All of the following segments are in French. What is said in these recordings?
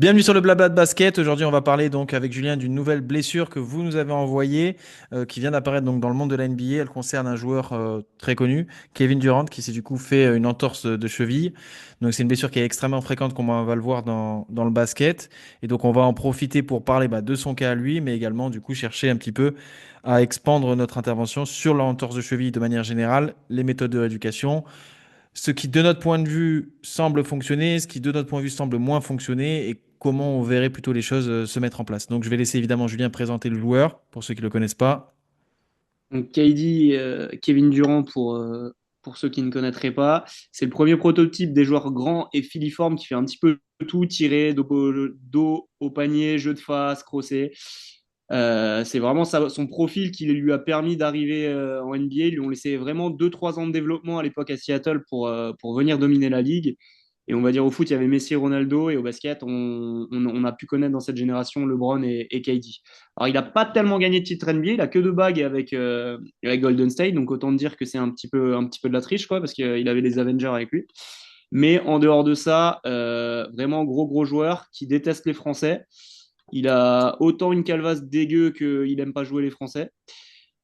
Bienvenue sur le Blabla de Basket. Aujourd'hui, on va parler donc avec Julien d'une nouvelle blessure que vous nous avez envoyée, qui vient d'apparaître donc dans le monde de la NBA. Elle concerne un joueur très connu, Kevin Durant, qui s'est du coup fait une entorse de cheville. Donc c'est une blessure qui est extrêmement fréquente, comme on va le voir dans le basket. Et donc on va en profiter pour parler de son cas à lui, mais également du coup chercher un petit peu à expandre notre intervention sur l'entorse de cheville de manière générale, les méthodes de rééducation, ce qui de notre point de vue semble fonctionner, ce qui de notre point de vue semble moins fonctionner et comment on verrait plutôt les choses se mettre en place. Donc je vais laisser évidemment Julien présenter le joueur pour ceux qui ne le connaissent pas. Donc KD, Kevin Durant pour ceux qui ne connaîtraient pas, c'est le premier prototype des joueurs grands et filiformes qui fait un petit peu tout, tirer, dos au panier, jeu de face, crosser. C'est vraiment son profil qui lui a permis d'arriver en NBA. Ils lui ont laissé vraiment 2-3 ans de développement à l'époque à Seattle pour venir dominer la ligue. Et on va dire au foot, il y avait Messi et Ronaldo, et au basket, on a pu connaître dans cette génération LeBron et KD. Alors, il n'a pas tellement gagné de titre NBA, il a que deux bagues avec Golden State, donc autant dire que c'est un petit peu de la triche, quoi, parce qu'il avait les Avengers avec lui. Mais en dehors de ça, vraiment gros joueur qui déteste les Français. Il a autant une calvasse dégueu qu'il n'aime pas jouer les Français.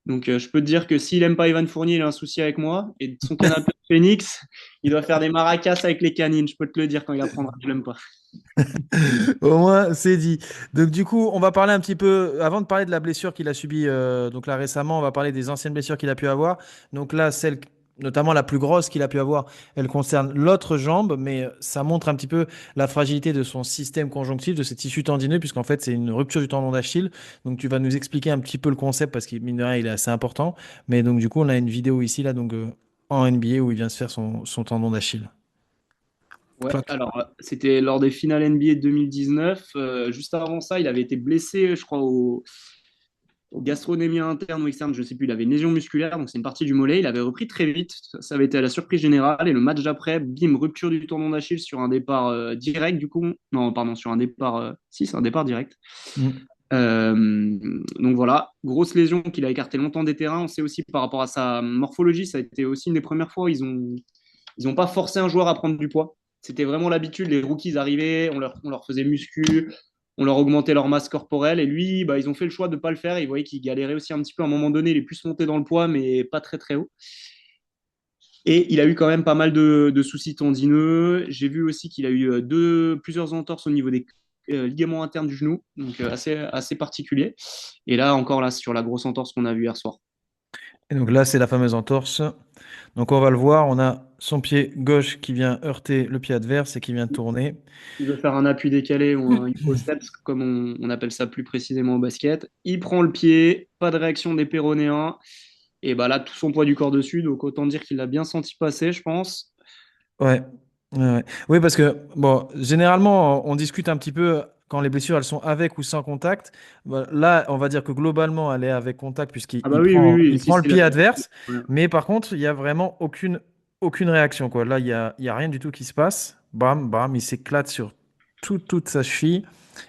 Donc, je peux te dire que s'il aime pas Evan Fournier, il a un souci avec moi. Et de son canapé de Phoenix, il doit faire des maracas avec les canines. Je peux te le dire quand il apprendra que je l'aime pas. Au moins, c'est dit. Donc, du coup, on va parler un petit peu, avant de parler de la blessure qu'il a subie donc là récemment, on va parler des anciennes blessures qu'il a pu avoir. Donc là, celle, notamment la plus grosse qu'il a pu avoir, elle concerne l'autre jambe, mais ça montre un petit peu la fragilité de son système conjonctif, de ses tissus tendineux, puisqu'en fait, c'est une rupture du tendon d'Achille. Donc, tu vas nous expliquer un petit peu le concept, parce qu'il, mine de rien, il est assez important. Mais donc, du coup, on a une vidéo ici, là, donc en NBA, où il vient se faire son tendon d'Achille. Ouais, Clac. alors c'était lors des finales NBA 2019. Juste avant ça, il avait été blessé, je crois, au gastronémie interne ou externe, je ne sais plus. Il avait une lésion musculaire, donc c'est une partie du mollet. Il avait repris très vite. Ça avait été à la surprise générale. Et le match d'après, bim, rupture du tendon d'Achille sur un départ direct, du coup. Non, pardon, sur un départ. Si, c'est un départ direct. Mm. Donc voilà, grosse lésion qu'il a écarté longtemps des terrains. On sait aussi par rapport à sa morphologie, ça a été aussi une des premières fois où ils ont pas forcé un joueur à prendre du poids. C'était vraiment l'habitude. Les rookies arrivaient, on leur faisait muscu, on leur augmentait leur masse corporelle. Et lui, bah, ils ont fait le choix de ne pas le faire. Ils voyaient qu'il galérait aussi un petit peu à un moment donné. Il est plus monté dans le poids, mais pas très haut. Et il a eu quand même pas mal de soucis tendineux. J'ai vu aussi qu'il a eu plusieurs entorses au niveau des ligaments internes du genou, donc assez particulier. Et là, encore là, sur la grosse entorse qu'on a vue hier soir. Et donc là, c'est la fameuse entorse. Donc on va le voir, on a son pied gauche qui vient heurter le pied adverse et qui vient tourner. Il veut faire un appui décalé ou un hippo steps, comme on appelle ça plus précisément au basket. Il prend le pied, pas de réaction des péronéens. Et bah là, tout son poids du corps dessus. Donc autant dire qu'il l'a bien senti passer, je pense. Ouais. Ouais. Oui, parce que bon, généralement, on discute un petit peu quand les blessures elles sont avec ou sans contact. Bah, là, on va dire que globalement, elle est avec contact puisqu'il Ah bah oui, oui, oui. il Si prend le c'est la... pied adverse. Ouais. Mais par contre, il y a vraiment aucune réaction, quoi. Là, il y a rien du tout qui se passe. Bam, bam, il s'éclate sur toute sa cheville.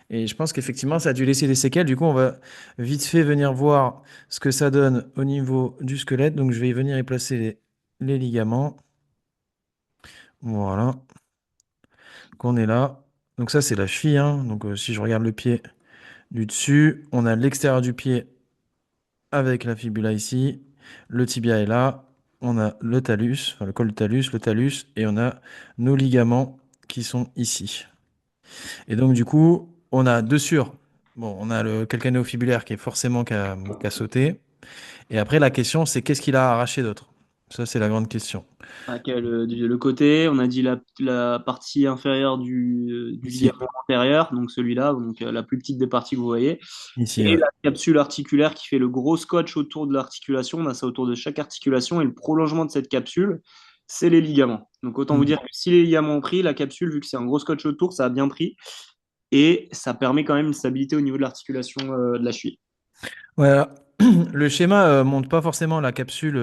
Et je pense qu'effectivement, ça a dû laisser des séquelles. Du coup, on va vite fait venir voir ce que ça donne au niveau du squelette. Donc, je vais y venir y placer les ligaments. Voilà, qu'on est là. Donc, ça, c'est la cheville, hein. Donc, si je regarde le pied du dessus, on a l'extérieur du pied avec la fibula ici. Le tibia est là. On a le talus, enfin le col du talus, le talus, et on a nos ligaments qui sont ici. Et donc, du coup, on a dessus. Bon, on a le calcanéo-fibulaire qui est forcément qui a sauté. Et après, la question, c'est qu'est-ce qu'il a arraché d'autre? Ça, c'est la grande question. Le côté, on a dit la partie inférieure du Ici. ligament antérieur, donc celui-là, donc la plus petite des parties que vous voyez. Ici, Et ouais. la capsule articulaire qui fait le gros scotch autour de l'articulation. On a ça autour de chaque articulation. Et le prolongement de cette capsule, c'est les ligaments. Donc autant vous Mm. dire que si les ligaments ont pris, la capsule, vu que c'est un gros scotch autour, ça a bien pris. Et ça permet quand même une stabilité au niveau de l'articulation de la cheville. Voilà. Le schéma montre pas forcément la capsule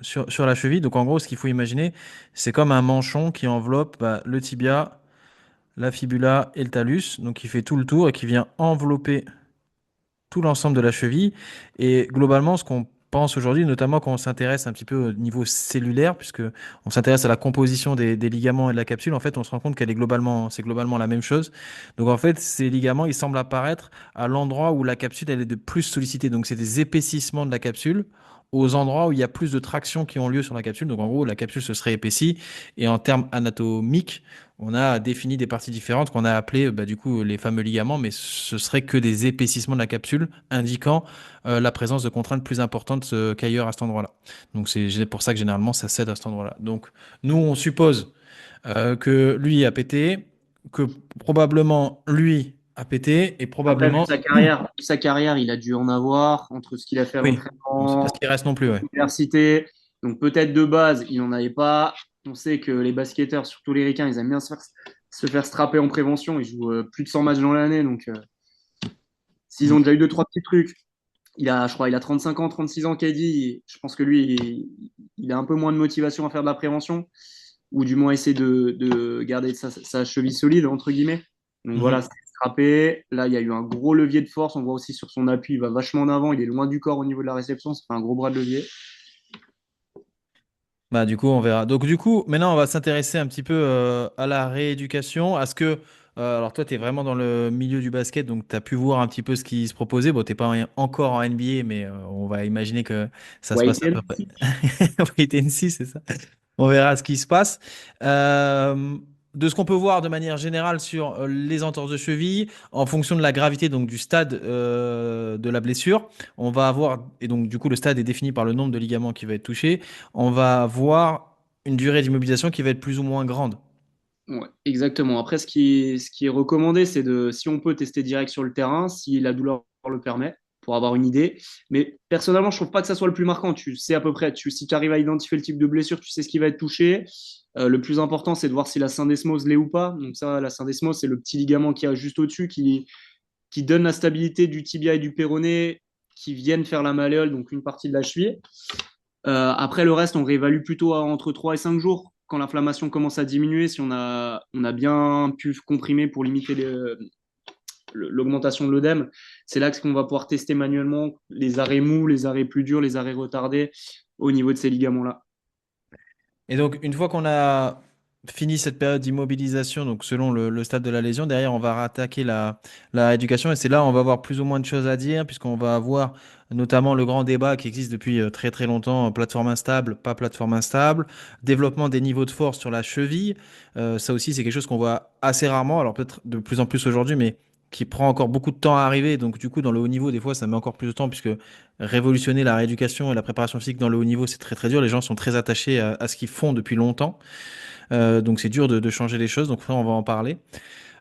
sur la cheville. Donc en gros, ce qu'il faut imaginer, c'est comme un manchon qui enveloppe le tibia, la fibula et le talus. Donc il fait tout le tour et qui vient envelopper tout l'ensemble de la cheville. Et globalement, ce qu'on pense aujourd'hui, notamment quand on s'intéresse un petit peu au niveau cellulaire, puisque on s'intéresse à la composition des ligaments et de la capsule, en fait, on se rend compte c'est globalement la même chose. Donc, en fait, ces ligaments, ils semblent apparaître à l'endroit où la capsule, elle est de plus sollicitée. Donc, c'est des épaississements de la capsule aux endroits où il y a plus de tractions qui ont lieu sur la capsule. Donc, en gros, la capsule se serait épaissie. Et en termes anatomiques, on a défini des parties différentes qu'on a appelées, du coup, les fameux ligaments, mais ce serait que des épaississements de la capsule indiquant la présence de contraintes plus importantes qu'ailleurs à cet endroit-là. Donc c'est pour ça que généralement ça cède à cet endroit-là. Donc nous on suppose que lui a pété, que probablement lui a pété et Après, probablement vu sa carrière, il a dû en avoir entre ce qu'il a fait à oui. On sait pas ce l'entraînement, qui reste non plus, ouais. l'université. Donc peut-être de base, il n'en avait pas. On sait que les basketteurs, surtout les ricains, ils aiment bien se faire strapper en prévention. Ils jouent plus de 100 matchs dans l'année. Donc s'ils ont Mm. déjà eu deux, trois petits trucs, je crois, il a 35 ans, 36 ans, KD. Je pense que lui, il a un peu moins de motivation à faire de la prévention, ou du moins essayer de garder sa cheville solide, entre guillemets. Donc voilà, Mhm. c'est frappé. Là, il y a eu un gros levier de force. On voit aussi sur son appui, il va vachement en avant. Il est loin du corps au niveau de la réception. Ça fait un gros bras de levier. Bah, du coup, on verra. Donc, du coup, maintenant, on va s'intéresser un petit peu à la rééducation. À ce que, alors, toi, tu es vraiment dans le milieu du basket, donc tu as pu voir un petit peu ce qui se proposait. Bon, t'es pas encore en NBA, mais on va imaginer que ça se passe Wait à and peu près. see. Wait and see, c'est ça. On verra ce qui se passe. Euh, de ce qu'on peut voir de manière générale sur les entorses de cheville, en fonction de la gravité, donc du stade de la blessure, on va avoir, et donc du coup le stade est défini par le nombre de ligaments qui va être touché, on va avoir une durée d'immobilisation qui va être plus ou moins grande. Ouais, exactement. Après, ce qui est recommandé, c'est si on peut tester direct sur le terrain, si la douleur le permet, pour avoir une idée. Mais personnellement, je trouve pas que ça soit le plus marquant. Tu sais à peu près, si tu arrives à identifier le type de blessure, tu sais ce qui va être touché. Le plus important, c'est de voir si la syndesmose l'est ou pas. Donc ça, la syndesmose, c'est le petit ligament qui a juste au-dessus, qui donne la stabilité du tibia et du péroné, qui viennent faire la malléole, donc une partie de la cheville. Après, le reste, on réévalue plutôt entre 3 et 5 jours quand l'inflammation commence à diminuer, si on a bien pu comprimer pour limiter l'augmentation de l'œdème. C'est là qu'on va pouvoir tester manuellement les arrêts mous, les arrêts plus durs, les arrêts retardés au niveau de ces ligaments-là. Et donc, une fois qu'on a fini cette période d'immobilisation, donc selon le stade de la lésion, derrière, on va rattaquer la rééducation. Et c'est là où on va avoir plus ou moins de choses à dire, puisqu'on va avoir notamment le grand débat qui existe depuis très très longtemps, plateforme instable, pas plateforme instable, développement des niveaux de force sur la cheville. Ça aussi, c'est quelque chose qu'on voit assez rarement, alors peut-être de plus en plus aujourd'hui, mais qui prend encore beaucoup de temps à arriver. Donc, du coup, dans le haut niveau, des fois, ça met encore plus de temps, puisque révolutionner la rééducation et la préparation physique dans le haut niveau, c'est très très dur. Les gens sont très attachés à ce qu'ils font depuis longtemps. Donc c'est dur de changer les choses. Donc après, on va en parler.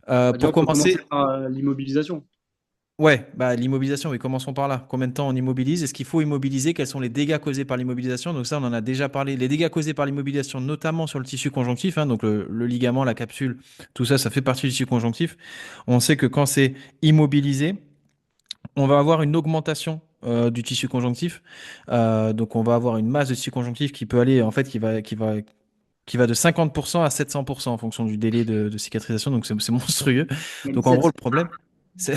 Déjà, Pour on peut commencer commencer, par l'immobilisation. ouais, l'immobilisation, oui, commençons par là. Combien de temps on immobilise? Est-ce qu'il faut immobiliser? Quels sont les dégâts causés par l'immobilisation? Donc ça, on en a déjà parlé. Les dégâts causés par l'immobilisation, notamment sur le tissu conjonctif, hein, donc le ligament, la capsule, tout ça, ça fait partie du tissu conjonctif. On sait que quand c'est immobilisé, on va avoir une augmentation du tissu conjonctif. Donc on va avoir une masse de tissu conjonctif qui peut aller, en fait, qui va de 50% à 700% en fonction du délai de cicatrisation. Donc c'est monstrueux. Même Donc en gros, 700. c'est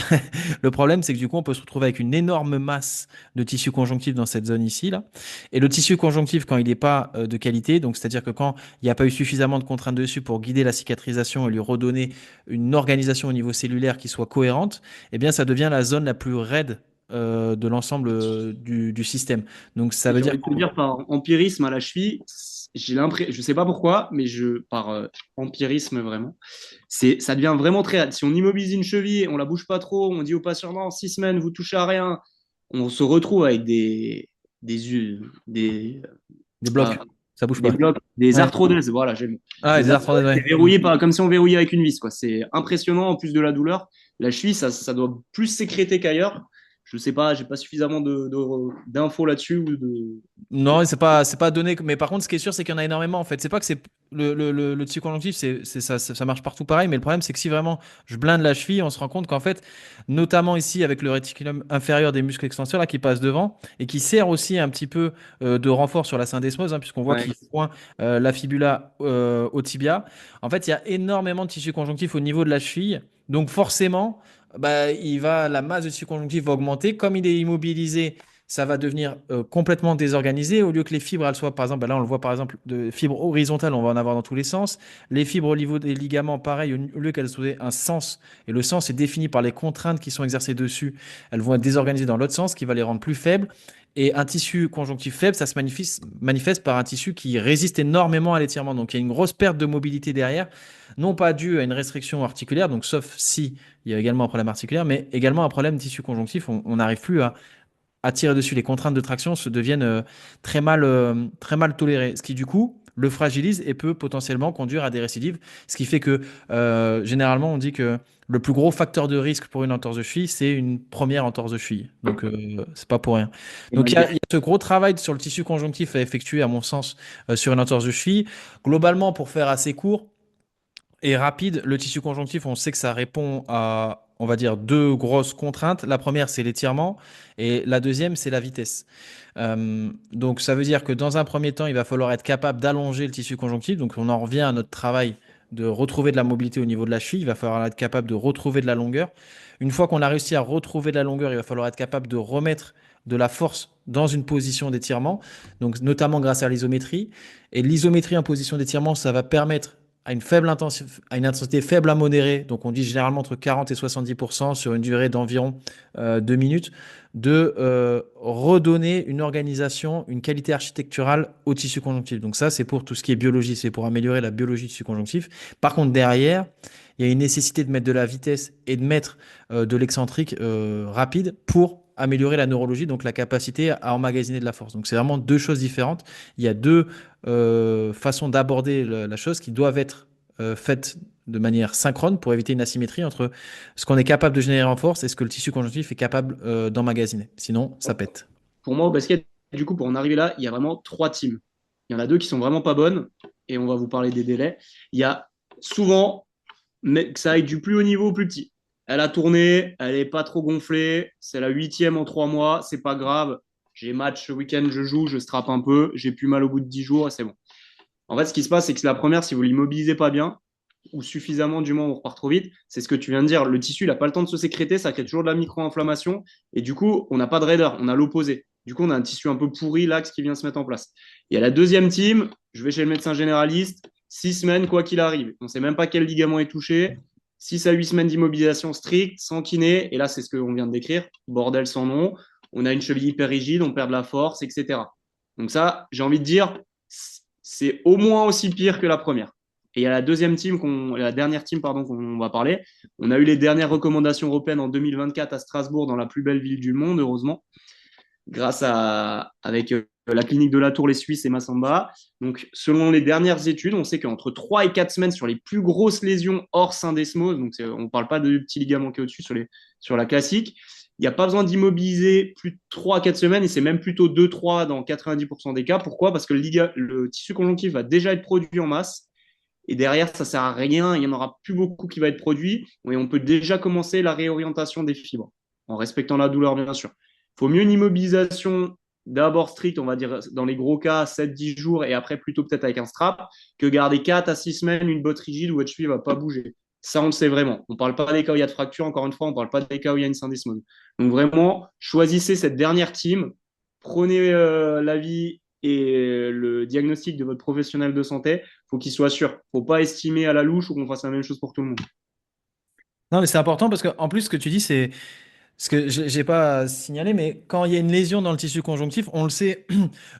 le problème, c'est que du coup, on peut se retrouver avec une énorme masse de tissu conjonctif dans cette zone ici, là. Et le tissu conjonctif, quand il n'est pas de qualité, donc c'est-à-dire que quand il n'y a pas eu suffisamment de contraintes dessus pour guider la cicatrisation et lui redonner une organisation au niveau cellulaire qui soit cohérente, eh bien, ça devient la zone la plus raide de l'ensemble du système. Donc ça Et veut j'ai dire envie de te dire, par empirisme à la cheville, j'ai l'impression, je sais pas pourquoi, mais par empirisme vraiment, ça devient vraiment très raide. Si on immobilise une cheville, on la bouge pas trop, on dit au patient, non, 6 semaines, vous touchez à rien, on se retrouve avec des blocs, ah, ça bouge des pas. blocs, des Ouais. arthrodèses, voilà, j'ai le mot. Ah, et Des des arthrodèses, arthrodèses, c'est ouais. Mm. verrouillé comme si on verrouillait avec une vis, quoi. C'est impressionnant en plus de la douleur. La cheville, ça doit plus sécréter qu'ailleurs. Je sais pas, j'ai pas suffisamment d'infos là-dessus ou Non, c'est pas donné. Mais par contre, ce qui est sûr, c'est qu'il y en a énormément en fait. C'est pas que c'est le tissu conjonctif, ça marche partout pareil. Mais le problème, c'est que si vraiment je blinde la cheville, on se rend compte qu'en fait, notamment ici avec le réticulum inférieur des muscles extenseurs là qui passe devant et qui sert aussi un petit peu de renfort sur la syndesmose, hein, puisqu'on voit Ouais. qu'il joint la fibula au tibia. En fait, il y a énormément de tissu conjonctif au niveau de la cheville. Donc forcément, la masse de tissu conjonctif va augmenter. Comme il est immobilisé, ça va devenir complètement désorganisé. Au lieu que les fibres, elles soient, par exemple, bah là on le voit par exemple, de fibres horizontales, on va en avoir dans tous les sens. Les fibres au niveau des ligaments, pareil, au lieu qu'elles soient un sens, et le sens est défini par les contraintes qui sont exercées dessus, elles vont être désorganisées dans l'autre sens, qui va les rendre plus faibles. Et un tissu conjonctif faible, ça se manifeste par un tissu qui résiste énormément à l'étirement. Donc il y a une grosse perte de mobilité derrière, non pas due à une restriction articulaire, donc sauf si il y a également un problème articulaire, mais également un problème tissu conjonctif. On n'arrive plus à tirer dessus. Les contraintes de traction se deviennent très mal tolérées, ce qui du coup le fragilise et peut potentiellement conduire à des récidives. Ce qui fait que généralement on dit que le plus gros facteur de risque pour une entorse de cheville, c'est une première entorse de cheville. Donc c'est pas pour rien. C'est Donc mal il y a ce gros travail sur le tissu conjonctif à effectuer, à mon sens, sur une entorse de cheville. Globalement, pour faire assez court, et rapide, le tissu conjonctif, on sait que ça répond à, on va dire, deux grosses contraintes. La première, c'est l'étirement, et la deuxième, c'est la vitesse. Donc, ça veut dire que dans un premier temps, il va falloir être capable d'allonger le tissu conjonctif. Donc, on en revient à notre travail de retrouver de la mobilité au niveau de la cheville. Il va falloir être capable de retrouver de la longueur. Une fois qu'on a réussi à retrouver de la longueur, il va falloir être capable de remettre de la force dans une position d'étirement, donc notamment grâce à l'isométrie. Et l'isométrie en position d'étirement, ça va permettre à une intensité faible à modérée, donc on dit généralement entre 40 et 70% sur une durée d'environ 2 minutes, de redonner une organisation, une qualité architecturale au tissu conjonctif. Donc ça, c'est pour tout ce qui est biologie, c'est pour améliorer la biologie du tissu conjonctif. Par contre, derrière, il y a une nécessité de mettre de la vitesse et de mettre de l'excentrique rapide pour améliorer la neurologie, donc la capacité à emmagasiner de la force. Donc c'est vraiment deux choses différentes. Il y a deux façons d'aborder la chose qui doivent être faites de manière synchrone pour éviter une asymétrie entre ce qu'on est capable de générer en force et ce que le tissu conjonctif est capable d'emmagasiner. Sinon, ça pète. Pour moi, au basket, du coup, pour en arriver là, il y a vraiment trois teams. Il y en a deux qui sont vraiment pas bonnes, et on va vous parler des délais. Il y a souvent, mais que ça aille du plus haut niveau au plus petit. Elle a tourné, elle est pas trop gonflée, c'est la huitième en 3 mois, c'est pas grave. J'ai match ce week-end, je joue, je strappe un peu, j'ai plus mal au bout de 10 jours et c'est bon. En fait, ce qui se passe, c'est que la première, si vous l'immobilisez pas bien, ou suffisamment, du moins on repart trop vite, c'est ce que tu viens de dire. Le tissu, il n'a pas le temps de se sécréter, ça crée toujours de la micro-inflammation, et du coup, on n'a pas de raideur, on a l'opposé. Du coup, on a un tissu un peu pourri, l'axe qui vient se mettre en place. Et à la deuxième team, je vais chez le médecin généraliste, 6 semaines, quoi qu'il arrive. On ne sait même pas quel ligament est touché. 6 à 8 semaines d'immobilisation stricte, sans kiné, et là, c'est ce qu'on vient de décrire, bordel sans nom. On a une cheville hyper rigide, on perd de la force, etc. Donc ça, j'ai envie de dire, c'est au moins aussi pire que la première. Et il y a la dernière team pardon, qu'on va parler. On a eu les dernières recommandations européennes en 2024 à Strasbourg, dans la plus belle ville du monde, heureusement, avec la clinique de la Tour, les Suisses et Massamba. Donc, selon les dernières études, on sait qu'entre 3 et 4 semaines sur les plus grosses lésions hors syndesmose, donc on ne parle pas de petits ligaments qui est au-dessus sur la classique, il n'y a pas besoin d'immobiliser plus de 3 à 4 semaines, et c'est même plutôt 2-3 dans 90% des cas. Pourquoi? Parce que le tissu conjonctif va déjà être produit en masse, et derrière, ça ne sert à rien, il n'y en aura plus beaucoup qui va être produit, et on peut déjà commencer la réorientation des fibres, en respectant la douleur, bien sûr. Il faut mieux une immobilisation d'abord stricte, on va dire dans les gros cas, 7-10 jours, et après plutôt peut-être avec un strap, que garder 4 à 6 semaines une botte rigide où votre cheville ne va pas bouger. Ça, on le sait vraiment. On ne parle pas des cas où il y a de fracture, encore une fois, on ne parle pas des cas où il y a une syndesmose. Donc vraiment, choisissez cette dernière team, prenez l'avis et le diagnostic de votre professionnel de santé, faut qu'il soit sûr. Faut pas estimer à la louche ou qu'on fasse la même chose pour tout le monde. Non, mais c'est important parce que en plus, ce que tu dis, c'est ce que j'ai pas signalé, mais quand il y a une lésion dans le tissu conjonctif, on le sait,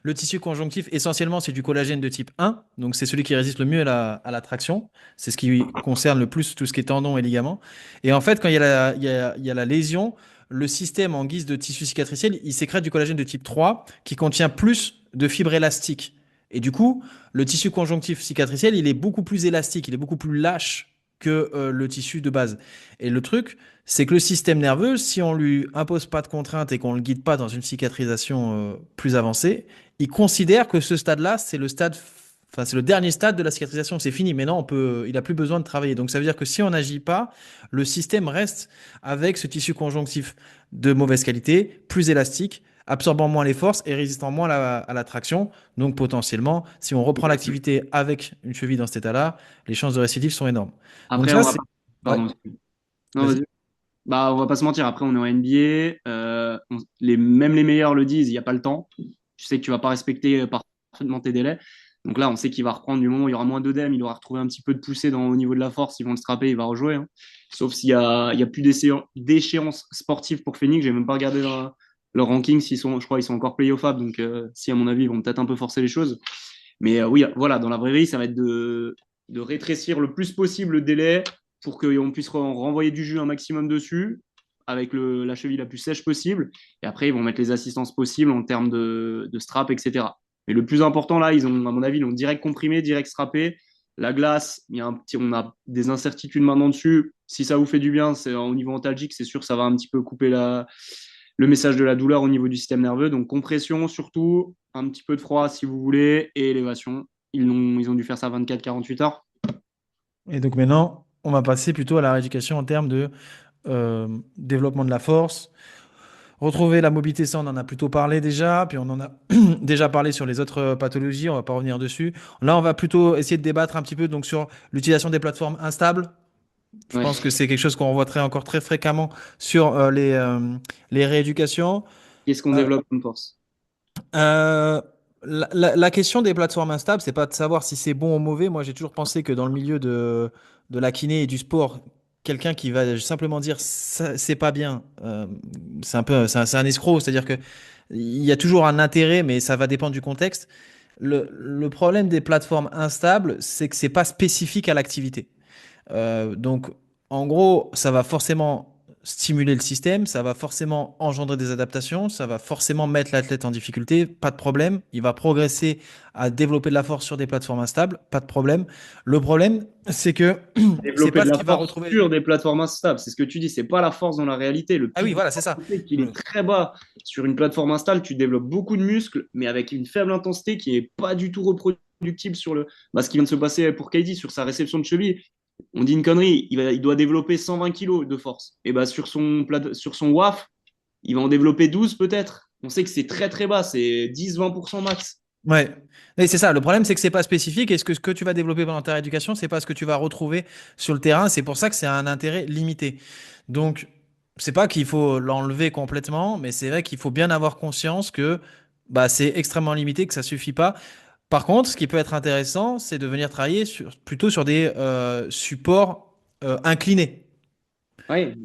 le tissu conjonctif, essentiellement, c'est du collagène de type 1, donc c'est celui qui résiste le mieux à la traction. C'est ce qui concerne le plus tout ce qui est tendons et ligaments. Et en fait, quand il y a la lésion, le système, en guise de tissu cicatriciel, il sécrète du collagène de type 3 qui contient plus de fibres élastiques. Et du coup, le tissu conjonctif cicatriciel, il est beaucoup plus élastique, il est beaucoup plus lâche que le tissu de base. Et le truc, c'est que le système nerveux, si on lui impose pas de contraintes et qu'on le guide pas dans une cicatrisation plus avancée, il considère que ce stade-là, enfin c'est le dernier stade de la cicatrisation, c'est fini. Maintenant, il a plus besoin de travailler. Donc ça veut dire que si on n'agit pas, le système reste avec ce tissu conjonctif de mauvaise qualité, plus élastique, absorbant moins les forces et résistant moins à la traction. Donc potentiellement, si on reprend l'activité avec une cheville dans cet état-là, les chances de récidive sont énormes. Donc Après, ça, on va c'est... pas. Ouais, Pardon. Non, vas-y. vas-y. Bah, on va pas se mentir. Après, on est en NBA. même les meilleurs le disent, il n'y a pas le temps. Tu sais que tu vas pas respecter parfaitement tes délais. Donc là, on sait qu'il va reprendre du moment où il y aura moins d'œdème, il aura retrouvé un petit peu de poussée au niveau de la force, ils vont le strapper, il va rejouer, hein. Sauf s'il y a plus d'échéances sportives pour Phoenix. J'ai même pas regardé leur ranking. Je crois qu'ils sont encore play Fab. Donc, si, à mon avis, ils vont peut-être un peu forcer les choses. Mais oui, voilà, dans la vraie vie, ça va être de rétrécir le plus possible le délai pour qu'on puisse renvoyer du jus un maximum dessus avec la cheville la plus sèche possible. Et après, ils vont mettre les assistances possibles en termes de strap, etc. Mais le plus important, là, à mon avis, ils ont direct comprimé, direct strappé. La glace, on a des incertitudes maintenant dessus. Si ça vous fait du bien, c'est au niveau antalgique, c'est sûr que ça va un petit peu couper le message de la douleur au niveau du système nerveux. Donc compression surtout, un petit peu de froid si vous voulez, et élévation. Ils ont dû faire ça 24-48 heures. Et donc maintenant, on va passer plutôt à la rééducation en termes de développement de la force. Retrouver la mobilité, ça on en a plutôt parlé déjà, puis on en a déjà parlé sur les autres pathologies, on va pas revenir dessus. Là, on va plutôt essayer de débattre un petit peu donc sur l'utilisation des plateformes instables. Je Ouais. pense que c'est quelque chose qu'on revoit encore très fréquemment sur les rééducations. Qu'est-ce qu'on Euh, développe comme force? euh, la question des plateformes instables, c'est pas de savoir si c'est bon ou mauvais. Moi, j'ai toujours pensé que dans le milieu de la kiné et du sport, quelqu'un qui va simplement dire c'est pas bien, c'est un peu, c'est un escroc. C'est-à-dire que il y a toujours un intérêt, mais ça va dépendre du contexte. Le problème des plateformes instables, c'est que c'est pas spécifique à l'activité. Donc, en gros, ça va forcément stimuler le système, ça va forcément engendrer des adaptations, ça va forcément mettre l'athlète en difficulté, pas de problème. Il va progresser à développer de la force sur des plateformes instables, pas de problème. Le problème, c'est que c'est Développer pas de ce la qui va force retrouver. sur des plateformes instables. C'est ce que tu dis, c'est pas la force dans la réalité. Le Ah oui, pic de voilà, c'est force, ça. c'est qu'il est très bas. Sur une plateforme instable, tu développes beaucoup de muscles, mais avec une faible intensité qui est pas du tout reproductible ce qui vient de se passer pour KD sur sa réception de cheville. On dit une connerie, il doit développer 120 kilos de force. Et bah sur son WAF, il va en développer 12 peut-être. On sait que c'est très très bas, c'est 10-20% max. Ouais. Et c'est ça. Le problème, c'est que c'est pas spécifique. Et ce que tu vas développer pendant ta rééducation, c'est pas ce que tu vas retrouver sur le terrain. C'est pour ça que c'est un intérêt limité. Donc, c'est pas qu'il faut l'enlever complètement, mais c'est vrai qu'il faut bien avoir conscience que bah, c'est extrêmement limité, que ça suffit pas. Par contre, ce qui peut être intéressant, c'est de venir travailler plutôt sur des supports inclinés. Ouais,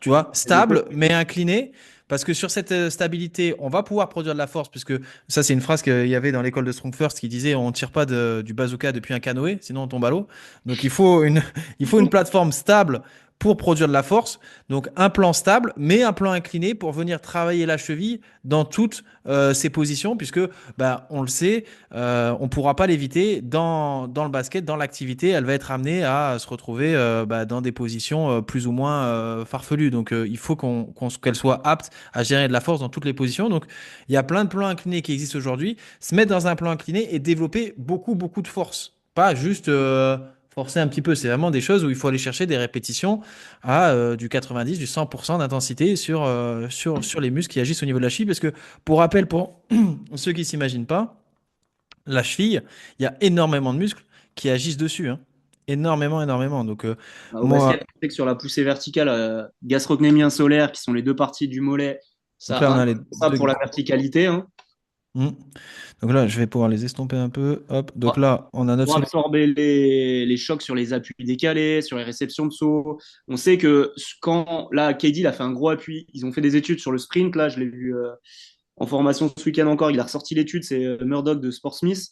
Tu vois, les épaules. stable, mais incliné. Parce que sur cette stabilité, on va pouvoir produire de la force, puisque ça, c'est une phrase qu'il y avait dans l'école de Strong First qui disait on ne tire pas du bazooka depuis un canoë, sinon on tombe à l'eau. Donc il faut une plateforme stable pour produire de la force. Donc un plan stable, mais un plan incliné pour venir travailler la cheville dans toutes ses positions, puisque bah, on le sait, on ne pourra pas l'éviter dans le basket, dans l'activité, elle va être amenée à se retrouver bah, dans des positions plus ou moins farfelues. Donc il faut qu'elle soit apte à gérer de la force dans toutes les positions. Donc il y a plein de plans inclinés qui existent aujourd'hui. Se mettre dans un plan incliné et développer beaucoup de force. Pas juste forcer un petit peu. C'est vraiment des choses où il faut aller chercher des répétitions à du 90, du 100% d'intensité sur les muscles qui agissent au niveau de la cheville. Parce que pour rappel, pour ceux qui ne s'imaginent pas, la cheville, il y a énormément de muscles qui agissent dessus, hein. Énormément. Donc, Au moi, basket, on sait que sur la poussée verticale, gastrocnémie insolaire, qui sont les deux parties du mollet, donc ça là, on a les indispensable deux. pour la verticalité, hein. Hmm. Donc là, je vais pouvoir les estomper un peu. Hop. Donc là, on a notre Pour absorber les chocs sur les appuis décalés, sur les réceptions de saut. On sait que quand, là, KD, il a fait un gros appui. Ils ont fait des études sur le sprint. Là, je l'ai vu en formation ce week-end encore. Il a ressorti l'étude, c'est Murdoch de Sportsmith.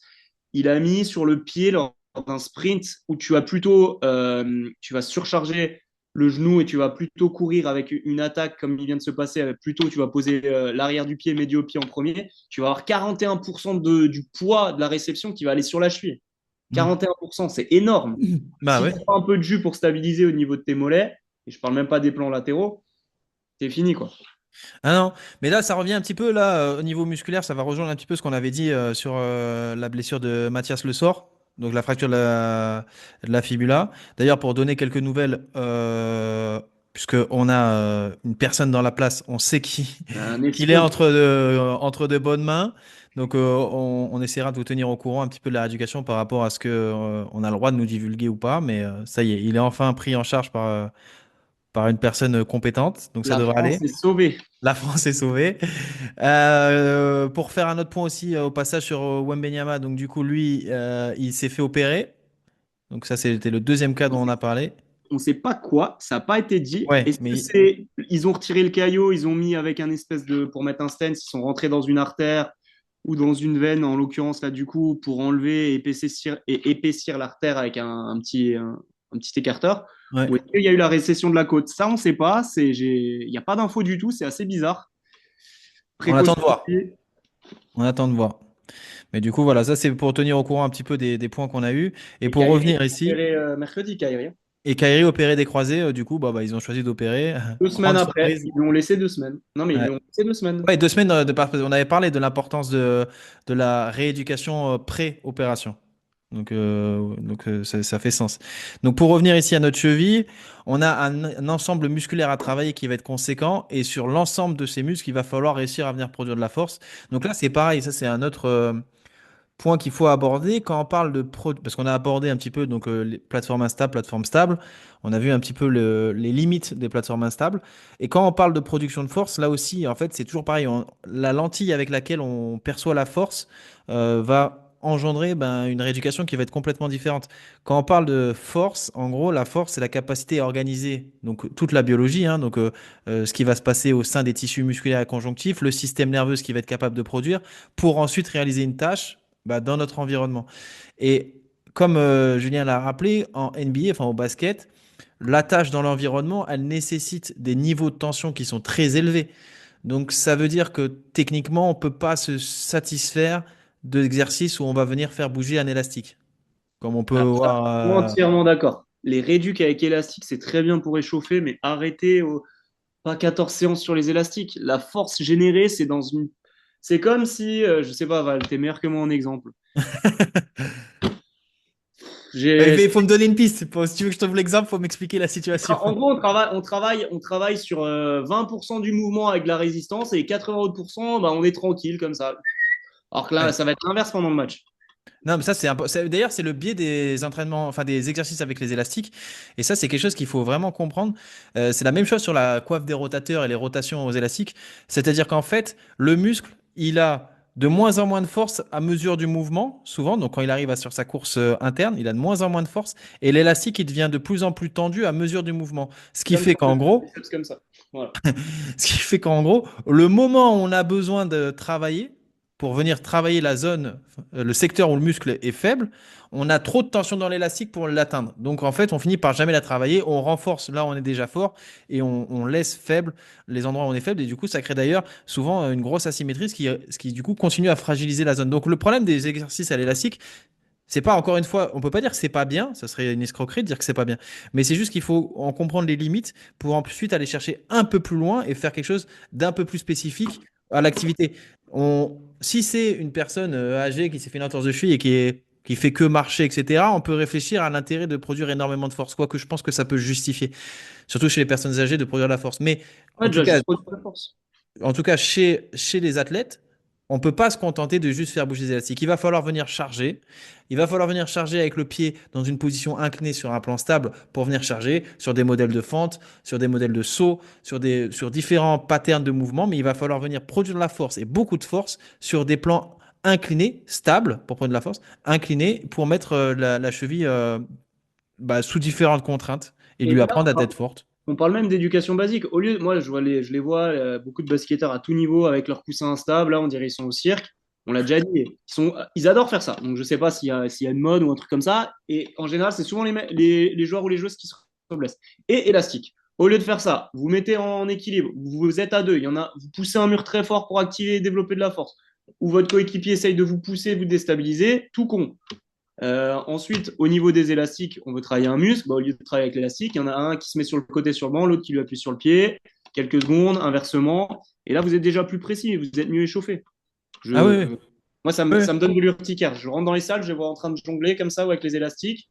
Il a mis sur le pied lors d'un sprint où tu vas surcharger le genou et tu vas plutôt courir avec une attaque comme il vient de se passer. Plutôt, tu vas poser l'arrière du pied, médio-pied en premier. Tu vas avoir 41% du poids de la réception qui va aller sur la cheville. Hmm. 41%, c'est énorme. Bah Si tu ouais. as un peu de jus pour stabiliser au niveau de tes mollets, et je parle même pas des plans latéraux, c'est fini, quoi. Ah non, mais là, ça revient un petit peu, là, au niveau musculaire, ça va rejoindre un petit peu ce qu'on avait dit sur la blessure de Mathias Le Sort, donc la fracture de la fibula. D'ailleurs, pour donner quelques nouvelles, puisque on a une personne dans la place, on sait Un qu'il est expert. entre de bonnes mains. Donc, on essaiera de vous tenir au courant un petit peu de la rééducation par rapport à ce que on a le droit de nous divulguer ou pas. Mais ça y est, il est enfin pris en charge par par une personne compétente, donc ça La devrait France aller. est sauvée. La France est sauvée. Pour faire un autre point aussi au passage sur Wembenyama, donc du coup lui, il s'est fait opérer. Donc ça c'était le deuxième cas dont on a parlé. On ne sait pas quoi, ça n'a pas été dit. Ouais, Est-ce que mais c'est. Ils ont retiré le caillot, ils ont mis avec un espèce de. Pour mettre un stent, ils sont rentrés dans une artère ou dans une veine, en l'occurrence, là, du coup, pour enlever et épaissir l'artère avec un petit écarteur. ouais, Ou est-ce qu'il y a eu la récession de la côte? Ça, on ne sait pas. Il n'y a pas d'info du tout, c'est assez bizarre. on attend de Précaution voir. aussi. On attend de voir. Mais du coup voilà, ça c'est pour tenir au courant un petit peu des points qu'on a eus. Et Et pour Kyrie, revenir ici, opéré mercredi, Kyrie. et Kyrie opéré des croisés, du coup ils ont choisi d'opérer. 2 semaines Grande après, surprise. ils lui ont laissé 2 semaines. Non, mais ils lui Ouais. ont laissé 2 semaines. Ouais, 2 semaines on avait parlé de l'importance de la rééducation pré-opération. Donc, ça fait sens. Donc pour revenir ici à notre cheville, on a un ensemble musculaire à travailler qui va être conséquent et sur l'ensemble de ces muscles, il va falloir réussir à venir produire de la force. Donc là, c'est pareil, ça c'est un autre point qu'il faut aborder quand on parle parce qu'on a abordé un petit peu donc les plateformes instables, plateformes stables. On a vu un petit peu les limites des plateformes instables. Et quand on parle de production de force, là aussi, en fait, c'est toujours pareil. La lentille avec laquelle on perçoit la force va engendrer une rééducation qui va être complètement différente. Quand on parle de force, en gros, la force, c'est la capacité à organiser donc toute la biologie, hein, ce qui va se passer au sein des tissus musculaires et conjonctifs, le système nerveux, ce qui va être capable de produire, pour ensuite réaliser une tâche dans notre environnement. Et comme Julien l'a rappelé, en NBA, enfin au basket, la tâche dans l'environnement, elle nécessite des niveaux de tension qui sont très élevés. Donc ça veut dire que techniquement, on ne peut pas se satisfaire d'exercices où on va venir faire bouger un élastique. Comme on peut Alors ça, voir. entièrement d'accord. Les réducs avec élastique, c'est très bien pour échauffer, mais arrêtez pas 14 séances sur les élastiques. La force générée, c'est dans une. C'est comme si, je sais pas, Val, t'es meilleur que moi en exemple. Il J'ai. faut me donner une piste. Si tu veux que je trouve l'exemple, il faut m'expliquer la situation. En gros, on travaille sur 20% du mouvement avec de la résistance et 80%, bah, on est tranquille comme ça. Alors que là, Ouais. ça va être l'inverse pendant le match. Non, mais ça, d'ailleurs, c'est le biais des entraînements, enfin des exercices avec les élastiques. Et ça, c'est quelque chose qu'il faut vraiment comprendre. C'est la même chose sur la coiffe des rotateurs et les rotations aux élastiques. C'est-à-dire qu'en fait, le muscle, il a de moins en moins de force à mesure du mouvement, souvent. Donc, quand il arrive sur sa course interne, il a de moins en moins de force. Et l'élastique, il devient de plus en plus tendu à mesure du mouvement. Ce qui Comme fait pour qu'en le gros, biceps, comme ça. Voilà. ce qui fait qu'en gros, le moment où on a besoin de travailler, pour venir travailler la zone, le secteur où le muscle est faible, on a trop de tension dans l'élastique pour l'atteindre. Donc en fait, on finit par jamais la travailler. On renforce là où on est déjà fort et on laisse faible les endroits où on est faible. Et du coup, ça crée d'ailleurs souvent une grosse asymétrie, ce qui du coup continue à fragiliser la zone. Donc le problème des exercices à l'élastique, c'est pas encore une fois, on peut pas dire que c'est pas bien, ça serait une escroquerie de dire que c'est pas bien. Mais c'est juste qu'il faut en comprendre les limites pour ensuite aller chercher un peu plus loin et faire quelque chose d'un peu plus spécifique à l'activité. Si c'est une personne âgée qui s'est fait une entorse de cheville et qui fait que marcher, etc., on peut réfléchir à l'intérêt de produire énormément de force, quoique je pense que ça peut justifier, surtout chez les personnes âgées, de produire de la force. Mais Ouais, en tout déjà, cas, juste pour la force. chez les athlètes, on ne peut pas se contenter de juste faire bouger les élastiques. Il va falloir venir charger. Il va falloir venir charger avec le pied dans une position inclinée sur un plan stable pour venir charger sur des modèles de fente, sur des modèles de saut, sur différents patterns de mouvement. Mais il va falloir venir produire de la force et beaucoup de force sur des plans inclinés, stables pour prendre de la force, inclinés pour mettre la cheville sous différentes contraintes et Et lui là, apprendre à être forte. on parle même d'éducation basique. Au lieu, moi, je les vois, beaucoup de basketteurs à tout niveau avec leurs coussins instables. Là, on dirait qu'ils sont au cirque. On l'a déjà dit. Ils adorent faire ça. Donc, je sais pas s'il y a une mode ou un truc comme ça. Et en général, c'est souvent les joueurs ou les joueuses qui se blessent. Et élastique. Au lieu de faire ça, vous mettez en équilibre. Vous êtes à deux. Il y en a, vous poussez un mur très fort pour activer et développer de la force. Ou votre coéquipier essaye de vous pousser, vous déstabiliser. Tout con. Ensuite, au niveau des élastiques, on veut travailler un muscle. Bah, au lieu de travailler avec l'élastique, il y en a un qui se met sur le côté sur le banc, l'autre qui lui appuie sur le pied, quelques secondes, inversement. Et là, vous êtes déjà plus précis, vous êtes mieux échauffé. Ah oui, oui. Moi, ça me, Oui. ça me donne de l'urticaire. Je rentre dans les salles, je les vois en train de jongler comme ça ou avec les élastiques.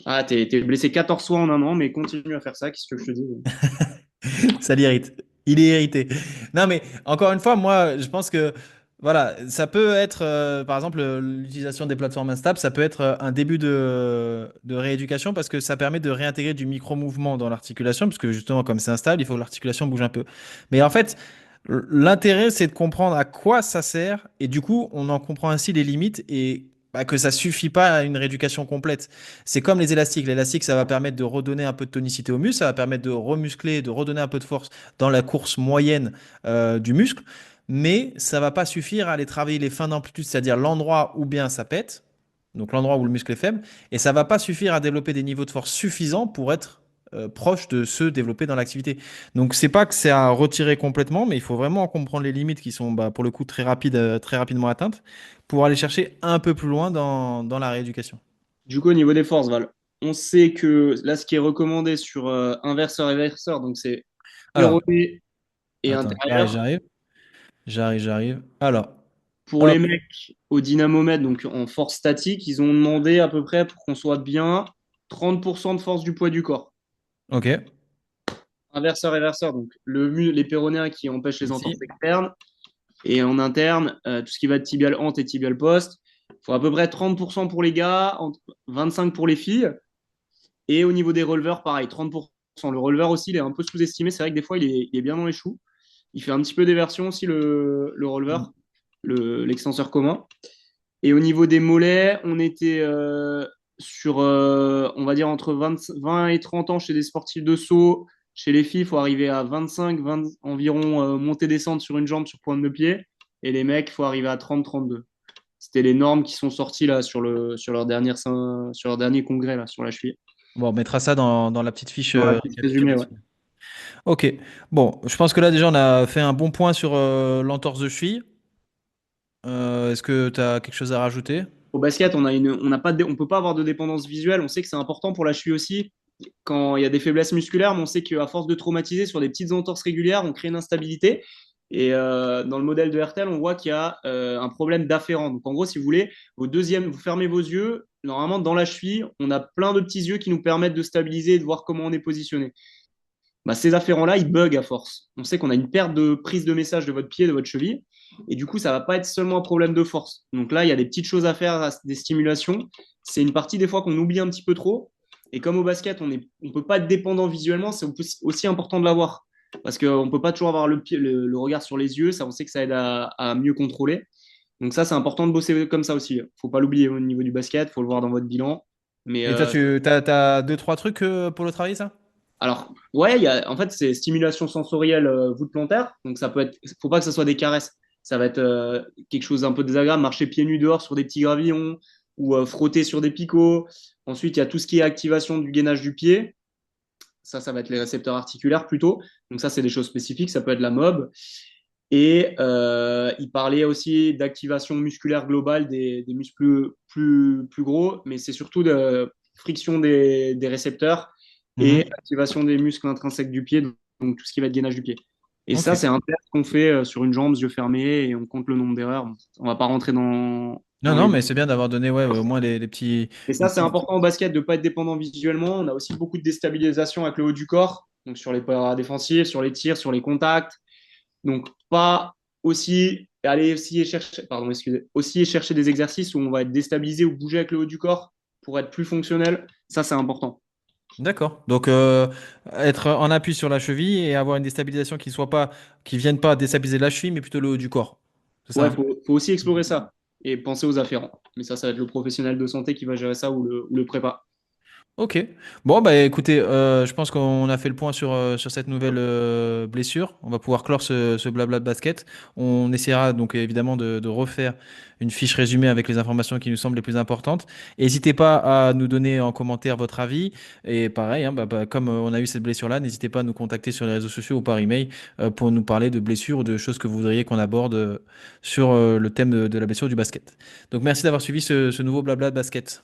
Ah, t'es blessé 14 fois en un an, mais continue à faire ça. Qu'est-ce que je te dis? Ça l'irrite. Il est irrité. Non, mais encore une fois, moi, je pense que Voilà, ça peut être, par exemple, l'utilisation des plateformes instables, ça peut être un début de rééducation parce que ça permet de réintégrer du micro-mouvement dans l'articulation, parce que justement, comme c'est instable, il faut que l'articulation bouge un peu. Mais en fait, l'intérêt, c'est de comprendre à quoi ça sert, et du coup, on en comprend ainsi les limites et bah, que ça suffit pas à une rééducation complète. C'est comme les élastiques. L'élastique, ça va permettre de redonner un peu de tonicité au muscle, ça va permettre de remuscler, de redonner un peu de force dans la course moyenne du muscle, mais ça va pas suffire à aller travailler les fins d'amplitude, c'est-à-dire l'endroit où bien ça pète, donc l'endroit où le muscle est faible, et ça va pas suffire à développer des niveaux de force suffisants pour être proche de ceux développés dans l'activité. Donc c'est pas que c'est à retirer complètement, mais il faut vraiment comprendre les limites qui sont bah, pour le coup très rapides, très rapidement atteintes, pour aller chercher un peu plus loin dans la rééducation. Du coup, au niveau des forces, Val, on sait que là, ce qui est recommandé sur inverseur-éverseur, donc c'est Alors, péroné et attends, j'arrive, intérieur. j'arrive, j'arrive. Alors, Pour les hop, mecs au dynamomètre, donc en force statique, ils ont demandé à peu près pour qu'on soit bien 30% de force du poids du corps. ok, Inverseur-éverseur, donc les péronéens qui empêchent les entorses ici, externes. Et en interne, tout ce qui va être tibial hante et tibial post, il faut à peu près 30% pour les gars, 25% pour les filles. Et au niveau des releveurs, pareil, 30%. Le releveur aussi, il est un peu sous-estimé. C'est vrai que des fois, il est bien dans les choux. Il fait un petit peu d'éversion aussi, le releveur, l'extenseur commun. Et au niveau des mollets, on était sur, on va dire, entre 20 et 30 ans chez des sportifs de saut. Chez les filles, il faut arriver à 25, 20 environ montée-descente sur une jambe sur pointe de pied. Et les mecs, il faut arriver à 30-32. C'était les normes qui sont sorties là sur leur dernier congrès là, sur la cheville. bon, on mettra ça dans la petite fiche Dans la petite résumé, ouais. récapitulative. Ok. Bon, je pense que là déjà on a fait un bon point sur l'entorse de cheville. Est-ce que tu as quelque chose à rajouter? Au basket, on n'a pas on peut pas avoir de dépendance visuelle. On sait que c'est important pour la cheville aussi quand il y a des faiblesses musculaires, mais on sait qu'à force de traumatiser sur des petites entorses régulières, on crée une instabilité. Et dans le modèle de RTL, on voit qu'il y a un problème d'afférent. Donc en gros, si vous voulez, vous fermez vos yeux. Normalement, dans la cheville, on a plein de petits yeux qui nous permettent de stabiliser et de voir comment on est positionné. Bah, ces afférents-là, ils bug à force. On sait qu'on a une perte de prise de message de votre pied, de votre cheville. Et du coup, ça ne va pas être seulement un problème de force. Donc là, il y a des petites choses à faire, des stimulations. C'est une partie des fois qu'on oublie un petit peu trop. Et comme au basket, on ne peut pas être dépendant visuellement, c'est aussi important de l'avoir. Parce qu'on ne peut pas toujours avoir le regard sur les yeux. Ça, on sait que ça aide à mieux contrôler. Donc ça, c'est important de bosser comme ça aussi. Il ne faut pas l'oublier au niveau du basket, il faut le voir dans votre bilan. Mais Et toi, tu t'as deux, trois trucs pour le travail, ça? alors, ouais, en fait, c'est stimulation sensorielle voûte plantaire. Donc, ça peut être, faut pas que ce soit des caresses. Ça va être quelque chose d'un peu désagréable, marcher pieds nus dehors sur des petits gravillons ou frotter sur des picots. Ensuite, il y a tout ce qui est activation du gainage du pied. Ça va être les récepteurs articulaires plutôt. Donc, ça, c'est des choses spécifiques. Ça peut être la MOB. Et il parlait aussi d'activation musculaire globale des muscles plus gros, mais c'est surtout de friction des récepteurs et Mhm. activation des muscles intrinsèques du pied, donc tout ce qui va être gainage du pied. Et Ok. ça, c'est un test qu'on fait sur une jambe, yeux fermés, et on compte le nombre d'erreurs. Bon, on va pas rentrer Non, dans non, les... mais c'est bien d'avoir donné ouais, au moins Et les ça, c'est petits. important au basket de ne pas être dépendant visuellement. On a aussi beaucoup de déstabilisation avec le haut du corps, donc sur les paras défensifs, sur les tirs, sur les contacts. Donc, pas aussi aller aussi chercher, pardon, excusez, aussi chercher des exercices où on va être déstabilisé ou bouger avec le haut du corps pour être plus fonctionnel. Ça, c'est important. D'accord. Donc, être en appui sur la cheville et avoir une déstabilisation qui vienne pas déstabiliser la cheville, mais plutôt le haut du corps. C'est ça, Ouais, hein? faut aussi explorer ça et penser aux afférents. Mais ça va être le professionnel de santé qui va gérer ça ou le prépa. Ok. Bon, bah écoutez, je pense qu'on a fait le point sur cette nouvelle blessure. On va pouvoir clore ce blabla de basket. On essaiera donc évidemment de refaire une fiche résumée avec les informations qui nous semblent les plus importantes. N'hésitez pas à nous donner en commentaire votre avis. Et pareil, hein, comme on a eu cette blessure-là, n'hésitez pas à nous contacter sur les réseaux sociaux ou par email pour nous parler de blessures ou de choses que vous voudriez qu'on aborde sur le thème de la blessure du basket. Donc merci d'avoir suivi ce nouveau blabla de basket.